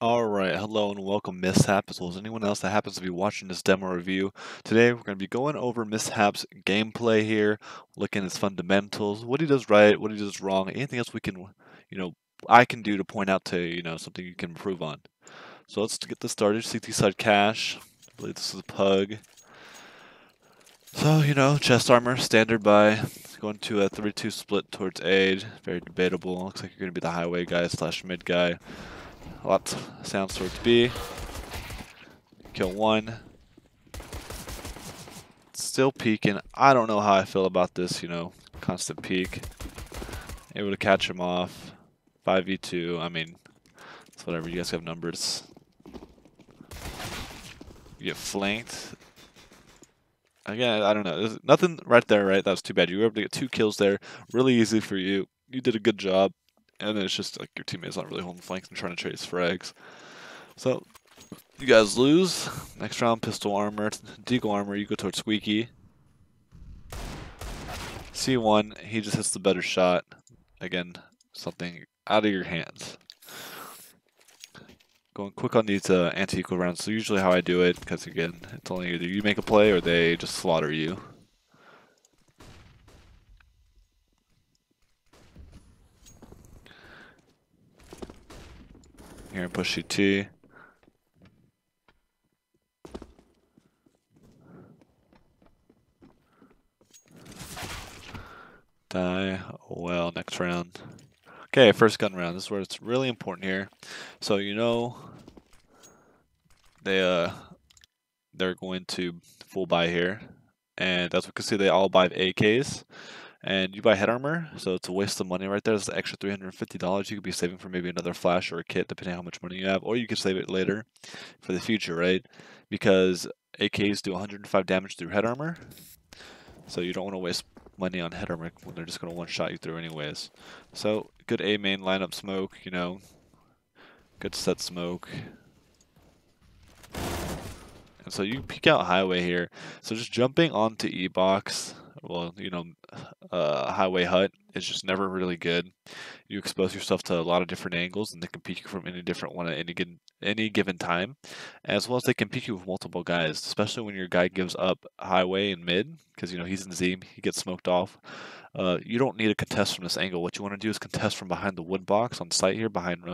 Alright, hello and welcome Mishap, as well as anyone else that happens to be watching this demo review. Today we're going to be going over Mishap's gameplay here, looking at his fundamentals, what he does right, what he does wrong, anything else we can, you know, I can do to point out to something you can improve on. So let's get this started. CT side cache, I believe this is a pug. So, chest armor, standard buy, going to a 3-2 split towards aid, very debatable. Looks like you're going to be the highway guy / mid guy. Lots of sounds towards B. Kill one. Still peeking. I don't know how I feel about this, constant peek. Able to catch him off. 5v2. I mean, it's whatever. You guys have numbers. You get flanked. Again, I don't know. There's nothing right there, right? That was too bad. You were able to get 2 kills there. Really easy for you. You did a good job. And then it's just like your teammate's not really holding flanks and trying to chase frags. So, you guys lose. Next round, pistol armor, deagle armor, you go towards Squeaky. C1, he just hits the better shot. Again, something out of your hands. Going quick on these anti-equal rounds, so usually how I do it, because again, it's only either you make a play or they just slaughter you. Here in push CT. Die. Oh well, next round. Okay, first gun round. This is where it's really important here. So they're going to full buy here, and as we can see, they all buy AKs, and you buy head armor, so it's a waste of money right there. It's the extra $350 you could be saving for maybe another flash or a kit, depending on how much money you have, or you could save it later for the future, right? Because AKs do 105 damage through head armor, so you don't want to waste money on head armor when they're just going to one-shot you through anyways. So, good A main lineup smoke, good set smoke. And so you peek out highway here. So just jumping onto E-box, well, highway hut is just never really good. You expose yourself to a lot of different angles, and they can peek you from any different one at any given time, as well as they can peek you with multiple guys, especially when your guy gives up highway and mid, because he's in Z, he gets smoked off. You don't need a contest from this angle. What you want to do is contest from behind the wood box on site here, behind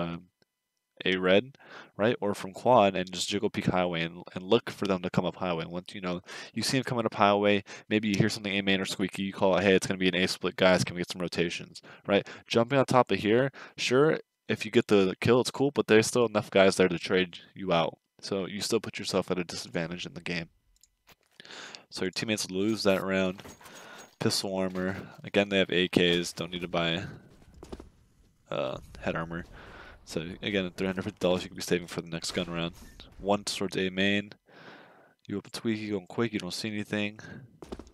a red, right, or from quad, and just jiggle peek highway and look for them to come up highway. Once you see them coming up highway, maybe you hear something A main or Squeaky, you call it, hey, it's going to be an A split, guys, can we get some rotations, right? Jumping on top of here, sure, if you get the kill, it's cool, but there's still enough guys there to trade you out. So you still put yourself at a disadvantage in the game. So your teammates lose that round. Pistol armor, again, they have AKs, don't need to buy head armor. So again, at $350 you could be saving for the next gun round. One towards A main. You open Squeaky, going quick, you don't see anything.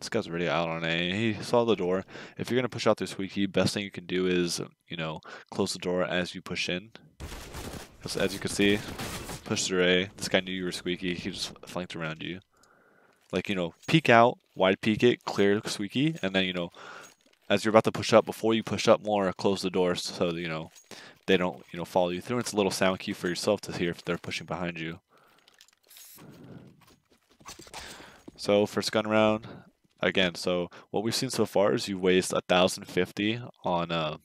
This guy's already out on A. He saw the door. If you're gonna push out through Squeaky, best thing you can do is, close the door as you push in. Because as you can see, push through A. This guy knew you were Squeaky, he just flanked around you. Like, peek out, wide peek it, clear Squeaky, and then, as you're about to push up, before you push up more, close the door so that, they don't, follow you through. It's a little sound cue for yourself to hear if they're pushing behind you. So first gun round, again, so what we've seen so far is you waste 1,050 on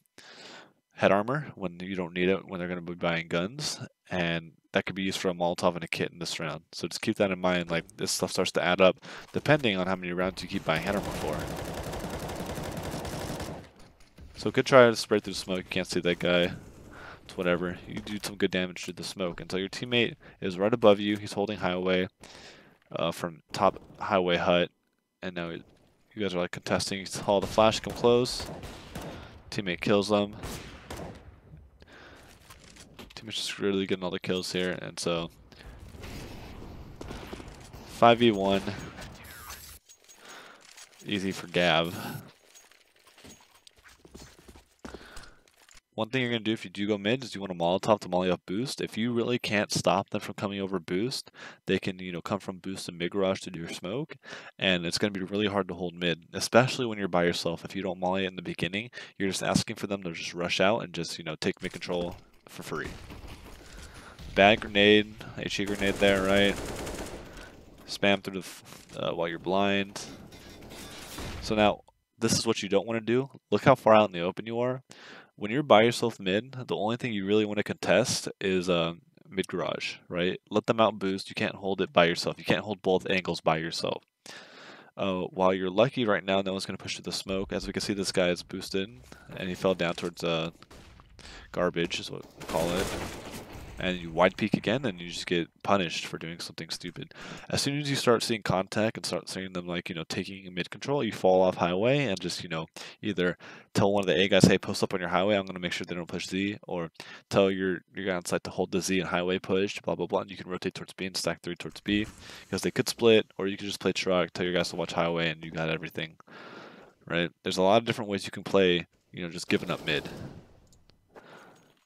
head armor when you don't need it when they're going to be buying guns, and that could be used for a Molotov and a kit in this round. So just keep that in mind, like this stuff starts to add up depending on how many rounds you keep buying head armor for. So good try to spread through the smoke, you can't see that guy. It's whatever. You do some good damage through the smoke until your teammate is right above you. He's holding highway from top highway hut, and now you guys are like contesting. You saw the flash come close. Teammate kills them. Teammate's just really getting all the kills here, and so 5v1, easy for Gav. One thing you're going to do if you do go mid is you want to Molotov to molly up boost. If you really can't stop them from coming over boost, they can, come from boost and mid garage to do your smoke. And it's going to be really hard to hold mid, especially when you're by yourself. If you don't molly it in the beginning, you're just asking for them to just rush out and just, take mid control for free. bad grenade, HE grenade there, right? Spam through the while you're blind. So now, this is what you don't want to do. Look how far out in the open you are. When you're by yourself mid, the only thing you really want to contest is mid garage, right? Let them out boost. You can't hold it by yourself. You can't hold both angles by yourself. While you're lucky right now, no one's going to push through the smoke. As we can see, this guy is boosted, and he fell down towards garbage, is what we call it. And you wide peek again, and you just get punished for doing something stupid. As soon as you start seeing contact and start seeing them, like, taking mid control, you fall off highway and just, either tell one of the A guys, hey, post up on your highway, I'm going to make sure they don't push Z, or tell your guy on site to hold the Z and highway push, blah, blah, blah, and you can rotate towards B and stack 3 towards B, because they could split, or you could just play truck, tell your guys to watch highway, and you got everything, right? There's a lot of different ways you can play, just giving up mid.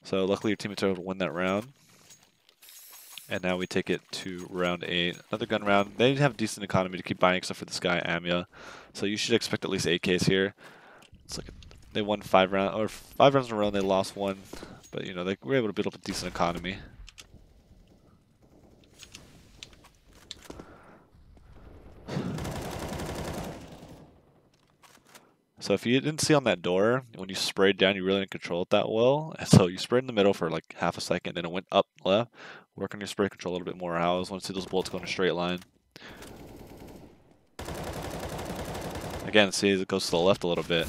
So luckily your teammates are able to win that round. And now we take it to round 8. Another gun round. They have decent economy to keep buying except for this guy, Amya. So you should expect at least 8Ks here. It's like they won 5 rounds in a row and they lost 1. But they were able to build up a decent economy. So if you didn't see on that door, when you sprayed down, you really didn't control it that well. And so you sprayed in the middle for like half a second, then it went up left. Work on your spray control a little bit more. I always want to see those bullets go in a straight line. Again, see as it goes to the left a little bit.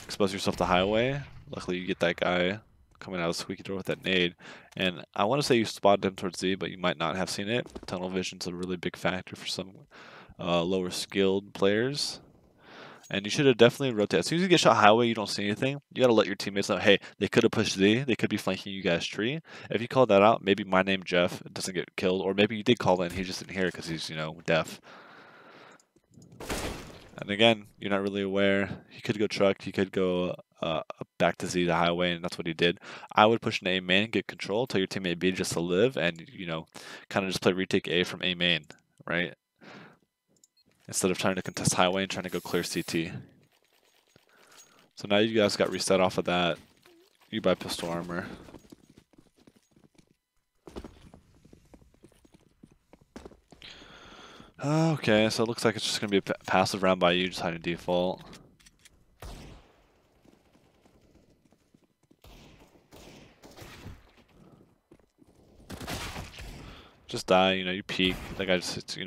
Expose yourself to highway. Luckily you get that guy coming out of the squeaky door with that nade. And I want to say you spotted him towards Z, but you might not have seen it. Tunnel vision's a really big factor for some lower skilled players. And you should have definitely rotated. As soon as you get shot highway, you don't see anything. You got to let your teammates know, hey, they could have pushed Z. They could be flanking you guys tree. If you call that out, maybe my name Jeff doesn't get killed. Or maybe you did call it and he just didn't hear it because he's, deaf. And again, you're not really aware. He could go truck. He could go back to Z, the highway, and that's what he did. I would push an A main, get control, tell your teammate B just to live, and, kind of just play retake A from A main, right? Instead of trying to contest highway and trying to go clear CT. So now you guys got reset off of that. You buy pistol armor. Okay, so it looks like it's just going to be a passive round by you, just hiding default. Just die, you peek. That guy just hits,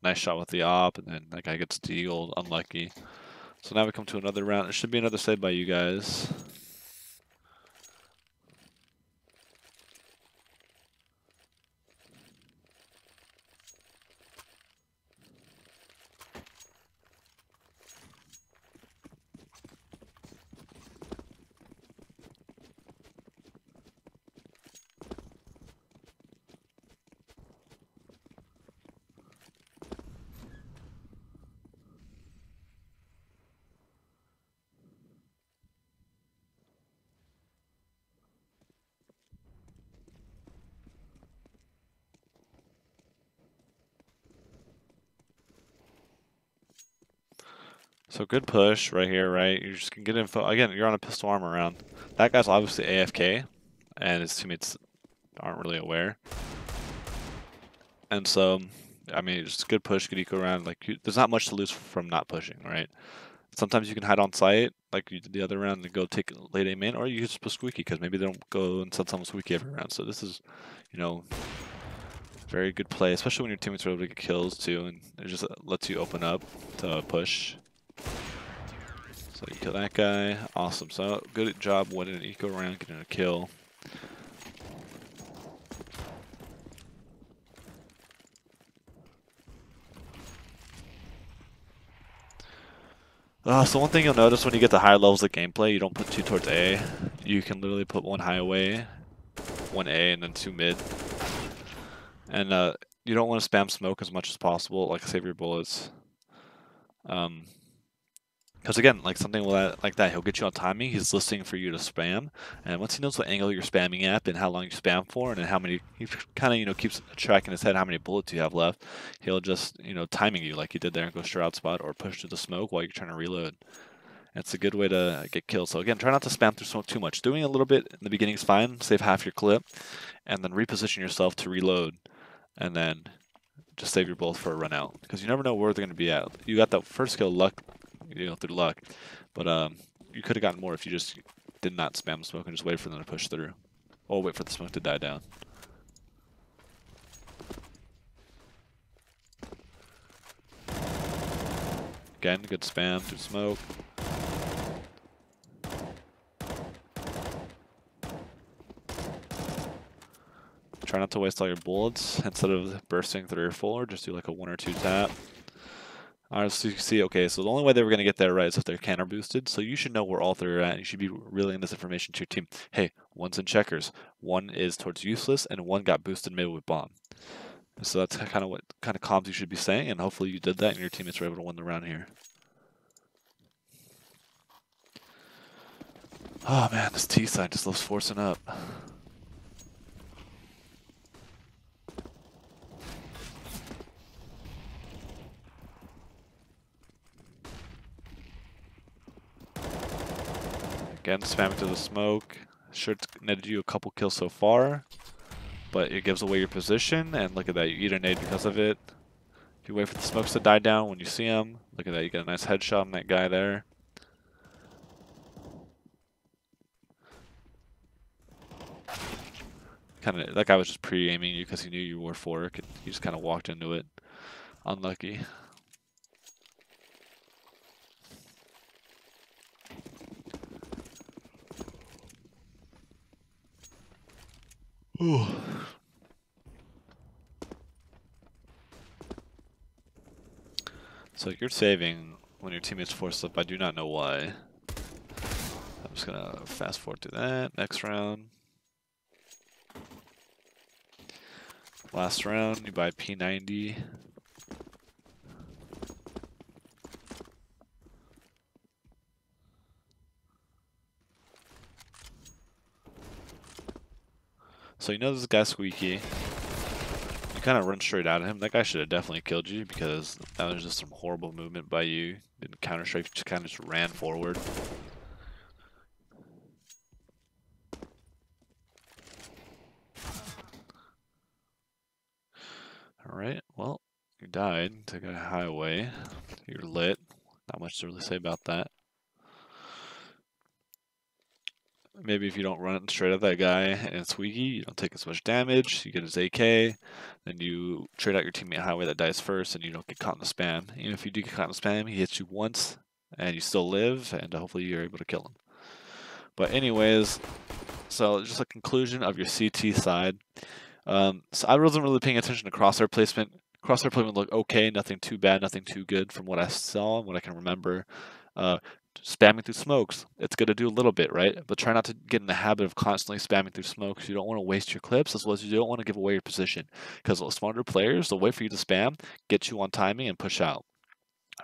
nice shot with the op, and then that guy gets deagled, unlucky. So now we come to another round. It should be another save by you guys. So good push right here, right? You're just gonna get info. Again, you're on a pistol armor round. That guy's obviously AFK, and his teammates aren't really aware. And so, I mean, it's good push, good eco round. Like, there's not much to lose from not pushing, right? Sometimes you can hide on site, like you did the other round, and go take late aim in, or you just put squeaky, because maybe they don't go and set someone squeaky every round. So this is, very good play, especially when your teammates are able to get kills too, and it just lets you open up to push. So you kill that guy. Awesome. So good job winning an eco round, getting a kill. So one thing you'll notice when you get to higher levels of gameplay, you don't put 2 towards A. You can literally put 1 highway, 1 A, and then 2 mid. And you don't want to spam smoke as much as possible, like save your bullets. Because again, like something like that, he'll get you on timing. He's listening for you to spam, and once he knows what angle you're spamming at and how long you spam for, and how many, he kind of keeps track in his head how many bullets you have left. He'll just timing you like he did there and go straight out spot or push to the smoke while you're trying to reload. It's a good way to get killed. So again, try not to spam through smoke too much. Doing a little bit in the beginning is fine. Save half your clip, and then reposition yourself to reload, and then just save your bullets for a run out, because you never know where they're going to be at. You got that first kill through luck, but you could have gotten more if you just did not spam smoke and just wait for them to push through, or wait for the smoke to die down. Again, good spam through smoke. Try not to waste all your bullets. Instead of bursting 3 or 4, just do like a 1 or 2 tap. Alright, so you can see, okay, so the only way they were going to get there right is if they're counter boosted, so you should know where all 3 are at. You should be relaying this information to your team. Hey, one's in checkers, one is towards useless, and one got boosted mid with bomb. So that's kind of what kind of comms you should be saying, and hopefully you did that and your teammates were able to win the round here. Oh man, this T side just loves forcing up. Again, spamming through the smoke. Sure, it's netted you a couple kills so far, but it gives away your position, and look at that, you eat a nade because of it. If you wait for the smokes to die down when you see them, look at that, you get a nice headshot on that guy there. That guy was just pre-aiming you because he knew you were fork, and he just kind of walked into it. Unlucky. Ooh. So you're saving when your teammates force up. I do not know why. I'm just gonna fast forward to that. Next round. Last round, you buy P90. So you know this guy's squeaky. You kind of run straight at him. That guy should have definitely killed you because that was just some horrible movement by you. Didn't counter strike, just kind of just ran forward. Alright, well, you died. Took a highway. You're lit. Not much to really say about that. Maybe if you don't run straight at that guy and it's weaky, you don't take as much damage, you get his AK, then you trade out your teammate highway that dies first and you don't get caught in the spam. Even if you do get caught in the spam, he hits you once and you still live, and hopefully you're able to kill him. But anyways, so just a conclusion of your CT side. So I wasn't really paying attention to crosshair placement. Crosshair placement looked okay, nothing too bad, nothing too good from what I saw and what I can remember. Spamming through smokes, it's good to do a little bit, right? But try not to get in the habit of constantly spamming through smokes. You don't want to waste your clips, as well as you don't want to give away your position. Because smarter players, they'll wait for you to spam, get you on timing, and push out.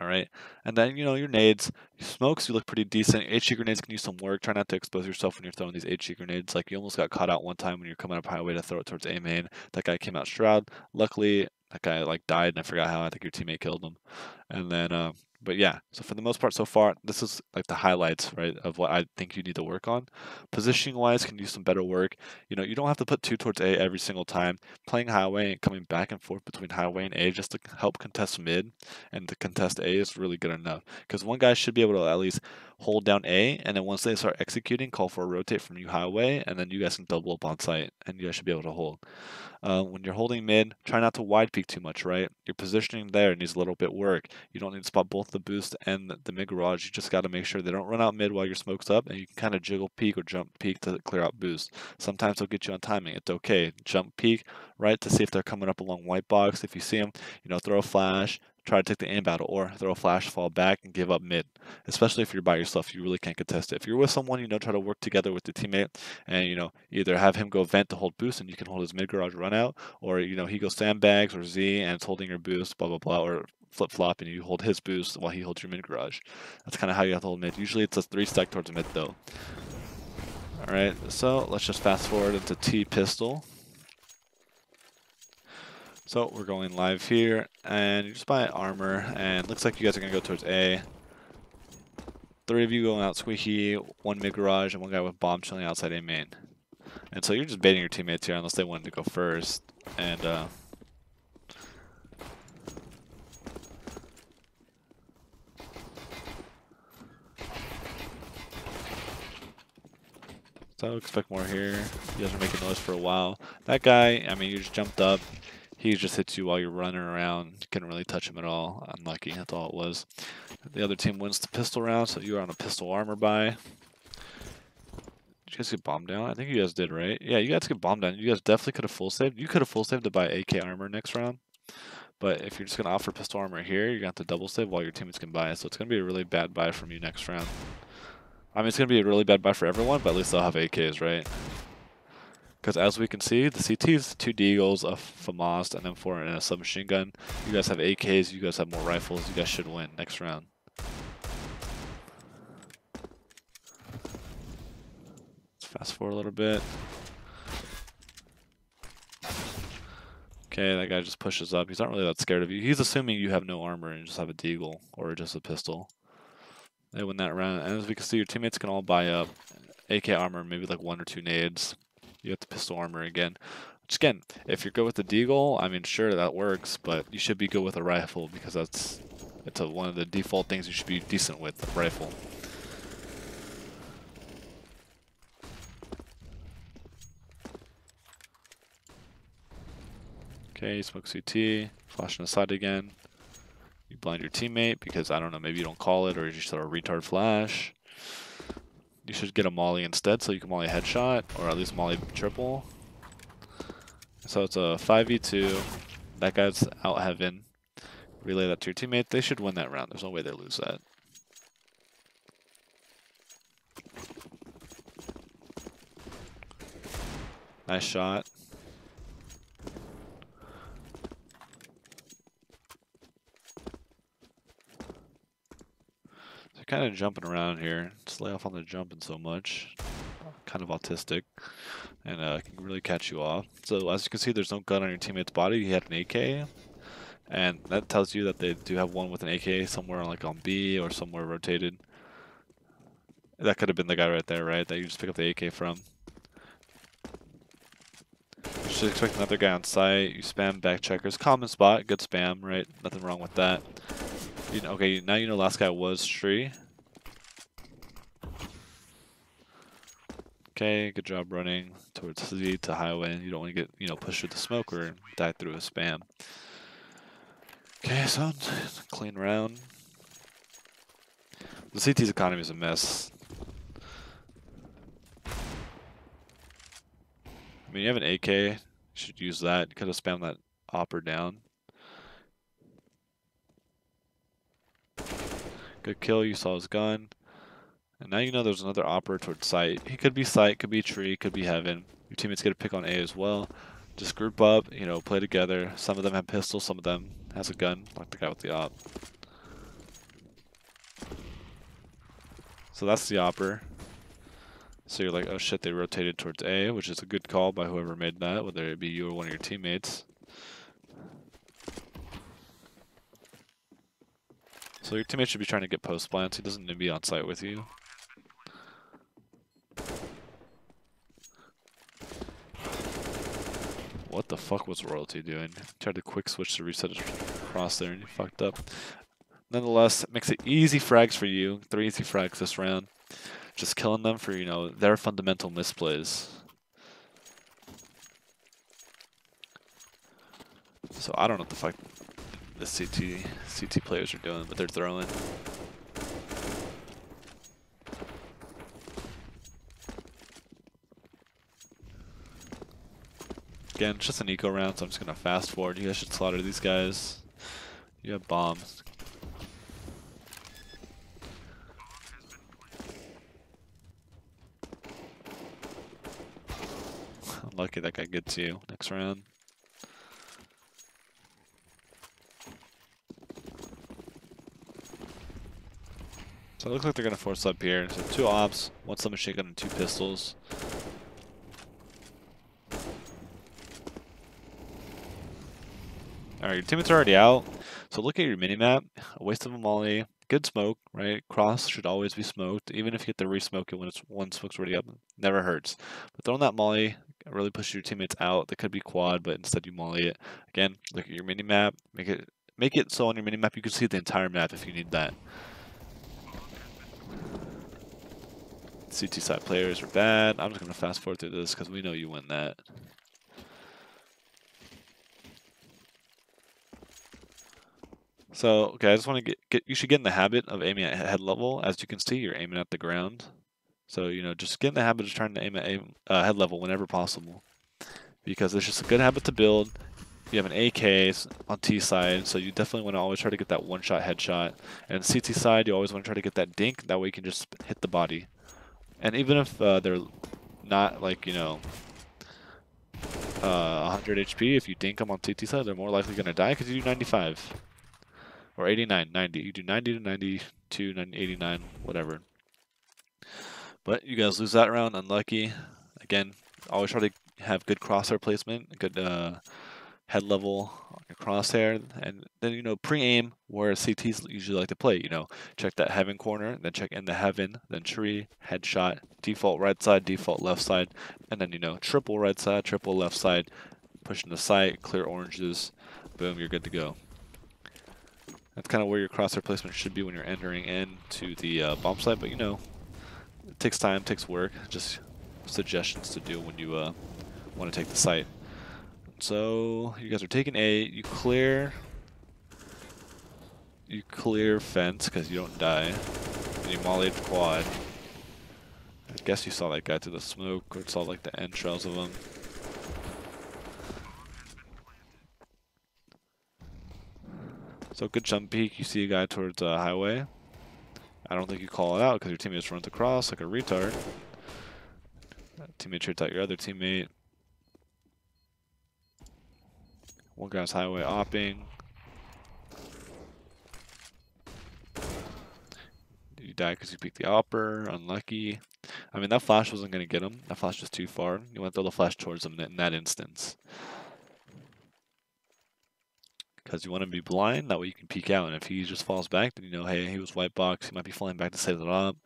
All right, and then you know your nades, your smokes, you look pretty decent. HE grenades can use some work. Try not to expose yourself when you're throwing these HE grenades. Like you almost got caught out one time when you're coming up highway to throw it towards A main. That guy came out Shroud. Luckily, that guy like died, and I forgot how. I think your teammate killed him. And then, but yeah. So for the most part, so far, this is like the highlights, right, of what I think you need to work on. Positioning wise, can do some better work. You know, you don't have to put 2 towards A every single time. Playing highway and coming back and forth between highway and A just to help contest mid and to contest A is really good enough. Because one guy should be able to at least hold down A, and then once they start executing, call for a rotate from you highway, and then you guys can double up on site, and you guys should be able to hold. When you're holding mid, try not to wide peek too much, right? Your positioning there needs a little bit work. You don't need to spot both the boost and the mid garage. You just got to make sure they don't run out mid while your smoke's up, and you can kind of jiggle peek or jump peek to clear out boost. Sometimes they'll get you on timing. It's okay. Jump peek, right, to see if they're coming up along white box. If you see them, you know, throw a flash, try to take the aim battle, or throw a flash, fall back, and give up mid. Especially if you're by yourself, you really can't contest it. If you're with someone, you know, try to work together with the teammate, and you know, either have him go vent to hold boost, and you can hold his mid garage run out, or you know, he goes sandbags or Z, and it's holding your boost, blah blah blah, or flip flop, and you hold his boost while he holds your mid garage. That's kind of how you have to hold mid. Usually, it's a 3 stack towards mid though. All right, so let's just fast forward into T pistol. So we're going live here, and you just buy armor, and looks like you guys are gonna go towards A. 3 of you going out squeaky, 1 mid garage, and 1 guy with bomb chilling outside A main. And so you're just baiting your teammates here unless they wanted to go first. And so expect more here. You guys are making noise for a while. That guy, I mean, you just jumped up. He just hits you while you're running around. You couldn't really touch him at all. Unlucky, that's all it was. The other team wins the pistol round, so you are on a pistol armor buy. Did you guys get bombed down? I think you guys did, right? Yeah, you guys get bombed down. You guys definitely could have full saved. You could have full saved to buy AK armor next round. But if you're just going to offer pistol armor here, you're going to have to double save while your teammates can buy it. So it's going to be a really bad buy from you next round. I mean, it's going to be a really bad buy for everyone, but at least they'll have AKs, right? Because as we can see, the CT's 2 deagles, a FAMAS, and then 4 and a submachine gun. You guys have AKs, you guys have more rifles, you guys should win next round. Let's fast forward a little bit. Okay, that guy just pushes up. He's not really that scared of you. He's assuming you have no armor and just have a deagle or just a pistol. They win that round. And as we can see, your teammates can all buy up AK armor, maybe like 1 or 2 nades. You have the pistol armor again. Which again, if you're good with the deagle, I mean, sure, that works, but you should be good with a rifle because it's one of the default things you should be decent with, a rifle. Okay, smoke CT, flashing aside again. You blind your teammate because, I don't know, maybe you don't call it or you just throw a retard flash. You should get a molly instead so you can molly headshot or at least molly triple. So it's a 5v2. That guy's out heaven. Relay that to your teammate. They should win that round. There's no way they lose that. Nice shot. So kind of jumping around here. Just lay off on the jumping so much. Kind of autistic. And can really catch you off. So as you can see, there's no gun on your teammate's body. He had an AK. And that tells you that they do have one with an AK somewhere like on B or somewhere rotated. That could have been the guy right there, right? That you just pick up the AK from. You should expect another guy on site. You spam back checkers. Common spot. Good spam, right? Nothing wrong with that. You know, okay, now you know last guy was tree. Okay, good job running towards Z to highway. You don't want to get, you know, pushed through the smoke or die through a spam. Okay, so clean round. The CT's economy is a mess. I mean, you have an AK. You should use that. You could have spammed that opper down. Good kill. You saw his gun. And now you know there's another opper towards site. He could be site, could be tree, could be heaven. Your teammates get a pick on A as well. Just group up, you know, play together. Some of them have pistols, some of them has a gun, like the guy with the op. So that's the opper. So you're like, oh shit, they rotated towards A, which is a good call by whoever made that, whether it be you or one of your teammates. So your teammate should be trying to get post plants. He doesn't need to be on site with you. What the fuck was Royalty doing? Tried to quick switch to reset his cross there and he fucked up. Nonetheless, it makes it easy frags for you. 3 easy frags this round. Just killing them for, you know, their fundamental misplays. So I don't know what the fuck the CT players are doing, but they're throwing. Again, it's just an eco round, so I'm just gonna fast forward. You guys should slaughter these guys. You have bombs. Lucky that guy gets you next round. So it looks like they're gonna force up here. So 2 ops, 1 submachine gun, and 2 pistols. Alright, your teammates are already out. So look at your minimap. A waste of a molly. good smoke, right? Cross should always be smoked, even if you get to re-smoke it when it's one smoke's already up. Never hurts. But throwing that molly really pushes your teammates out. They could be quad, but instead you molly it. Again, look at your mini map. Make it so on your mini map you can see the entire map if you need that. CT side players are bad. I'm just gonna fast forward through this because we know you win that. So, okay, I just want to you should get in the habit of aiming at head level. As you can see, you're aiming at the ground. So, you know, just get in the habit of trying to aim at head level whenever possible. Because it's just a good habit to build. You have an AK on T side, so you definitely want to always try to get that one-shot headshot. And CT side, you always want to try to get that dink. That way you can just hit the body. And even if they're not, like, you know, 100 HP, if you dink them on CT side, they're more likely going to die because you do 95. Or 89, 90. You do 90 to 92, 90, 89, whatever. But you guys lose that round, unlucky. Again, always try to have good crosshair placement, good head level crosshair, and then, you know, pre-aim where CTs usually like to play. You know, check that heaven corner, then check in the heaven, then tree, headshot, default right side, default left side, and then, you know, triple right side, triple left side, pushing the sight, clear oranges, boom, you're good to go. That's kind of where your crosshair placement should be when you're entering into the bomb site, but, you know, it takes time, takes work. Just suggestions to do when you want to take the site. So you guys are taking A. You clear fence because you don't die. And you molly quad. I guess you saw that guy through the smoke, or saw like the entrails of him. So good jump peek. You see a guy towards highway. I don't think you call it out because your teammate just runs across like a retard. Teammate trades out your other teammate. One guy's highway opping. You die because you peeked the opper. Unlucky. I mean, that flash wasn't going to get him. That flash was too far. You want to throw the flash towards him in that instance. Because you want to be blind, that way you can peek out. And if he just falls back, then you know, hey, he was white box. He might be falling back to save it up.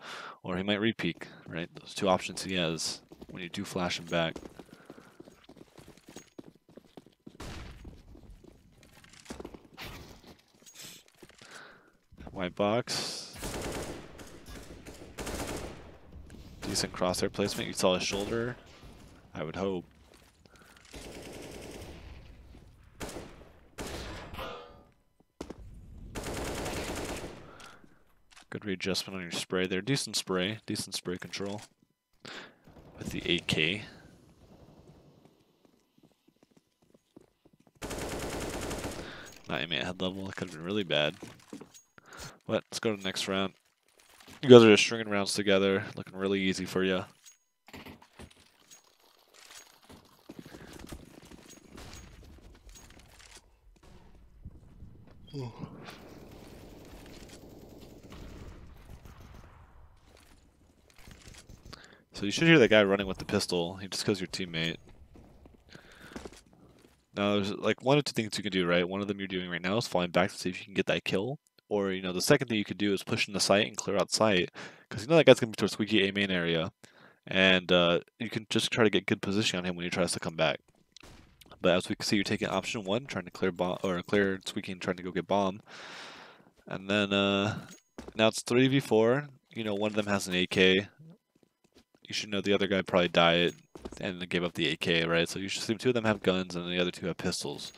Or he might re-peek, right? Those two options he has when you do flash him back. White box. Decent crosshair placement. You saw his shoulder. I would hope. Good readjustment on your spray there. Decent spray control with the 8K. Not aiming at head level. It could have been really bad. But let's go to the next round. You guys are just stringing rounds together, looking really easy for you. So you should hear that guy running with the pistol. He just kills your teammate. Now there's like one of two things you can do, right? One of them you're doing right now is falling back to see if you can get that kill. Or, you know, the second thing you could do is push in the site and clear out sight. Because you know that guy's going to be towards Squeaky A main area. And you can just try to get good position on him when he tries to come back. But as we can see, you're taking option 1, trying to clear bomb, or clear Squeaky and trying to go get bomb. And then now it's 3v4. You know, one of them has an AK. You should know the other guy probably died and gave up the AK, right? So you should see 2 of them have guns and the other 2 have pistols.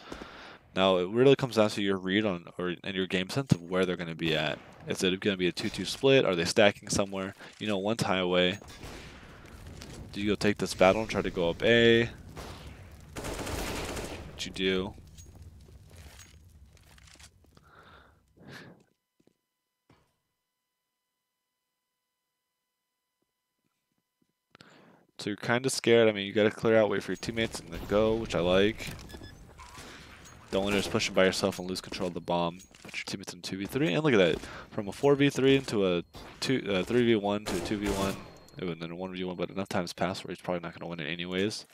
Now, it really comes down to your read on, and your game sense of where they're going to be at. Is it going to be a 2-2 split? Are they stacking somewhere? You know, one's highway. Do you go take this battle and try to go up A? What you do? So you're kind of scared. I mean, you got to clear out, wait for your teammates, and then go, which I like. Don't want to just push it by yourself and lose control of the bomb. Put your teammates in 2v3, and look at that. From a 4v3 into a 3v1 to a 2v1, and then a 1v1, but enough times passed where he's probably not going to win it anyways.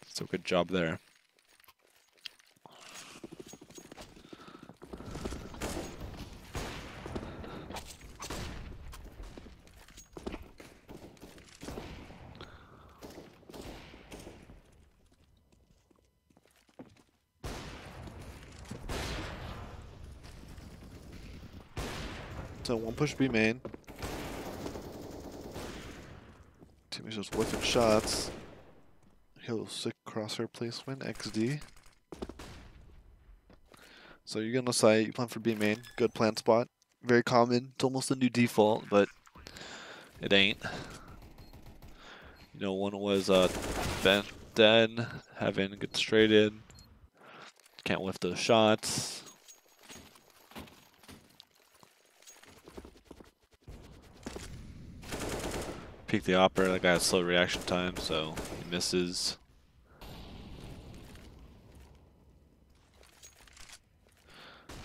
So good job there. So one push B main. Teammate's just whipping shots. He'll sick crosshair placement, XD. So you get on the site, you plan for B main, good plant spot. Very common, it's almost a new default, but it ain't. You know, one was Ben dead, Heaven gets traded. Can't whiff those shots. Peek the opera, that guy has slow reaction time, so he misses.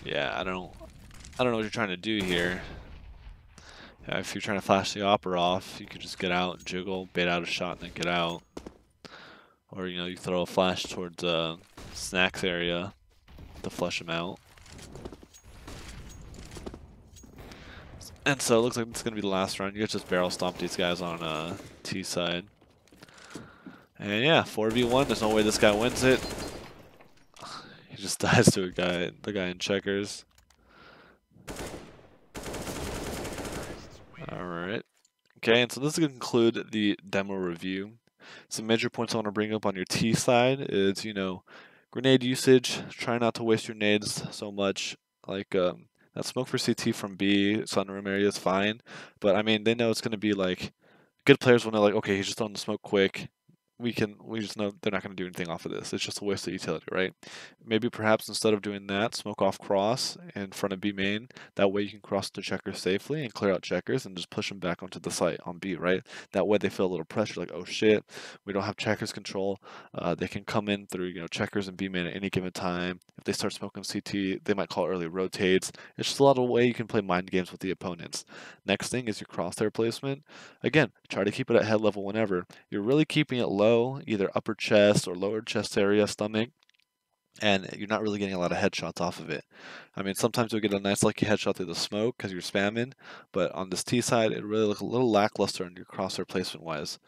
Yeah, I don't know what you're trying to do here. Yeah, if you're trying to flash the opera off, you could just get out and jiggle, bait out a shot, and then get out. Or, you know, you throw a flash towards snacks area to flush him out. And so it looks like it's going to be the last round. You guys just barrel stomp these guys on T side. And yeah, 4v1, there's no way this guy wins it. He just dies to the guy in checkers. Alright. Okay, and so this is going to conclude the demo review. Some major points I want to bring up on your T side is, you know, grenade usage. Try not to waste your nades so much. Like, that smoke for CT from B, sunroom area is fine. But, I mean, they know it's going to be, like, good players will know, like, okay, he's just throwing the smoke quick. We just know they're not going to do anything off of this. It's just a waste of utility, right? Maybe perhaps instead of doing that, smoke off cross in front of B main. That way you can cross the checkers safely and clear out checkers and just push them back onto the site on B, right? That way they feel a little pressure, like, oh shit, we don't have checkers control. They can come in through, you know, checkers and B main at any given time. If they start smoking CT, they might call early rotates. It's just a lot of way you can play mind games with the opponents. Next thing is your crosshair placement. Again, try to keep it at head level whenever. You're really keeping it low, either upper chest or lower chest area, stomach, and you're not really getting a lot of headshots off of it. I mean, sometimes you'll get a nice lucky headshot through the smoke because you're spamming, but on this T side, it really looks a little lackluster on your crosshair placement wise.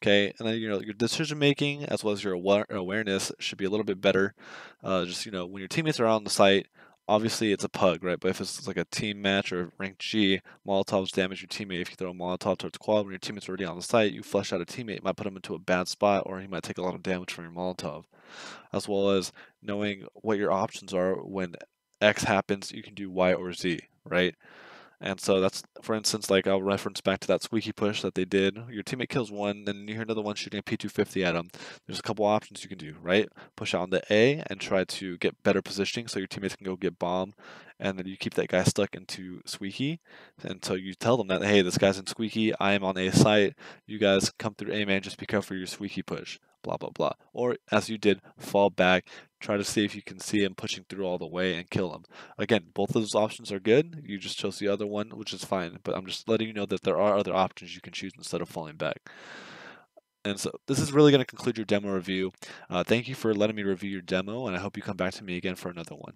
Okay, and then, you know, your decision making as well as your awareness should be a little bit better. Just, you know, when your teammates are out on the site, obviously it's a pug, right? But if it's like a team match or rank G, Molotovs damage your teammate. If you throw a Molotov towards quad when your teammate's already on the site, you flush out a teammate, it might put him into a bad spot, or he might take a lot of damage from your Molotov. As well as knowing what your options are when X happens, you can do Y or Z, right? And so that's, for instance, like I'll reference back to that squeaky push that they did. Your teammate kills one, then you hear another one shooting a P250 at them. There's a couple options you can do, right? Push out on the A and try to get better positioning so your teammates can go get bomb, and then you keep that guy stuck into squeaky. And so you tell them that, hey, this guy's in squeaky, I am on A site, you guys come through A man, just be careful for your squeaky push, blah, blah, blah. Or as you did, fall back, try to see if you can see him pushing through all the way and kill him. Again, both of those options are good. You just chose the other one, which is fine. But I'm just letting you know that there are other options you can choose instead of falling back. And so this is really going to conclude your demo review. Thank you for letting me review your demo, and I hope you come back to me again for another one.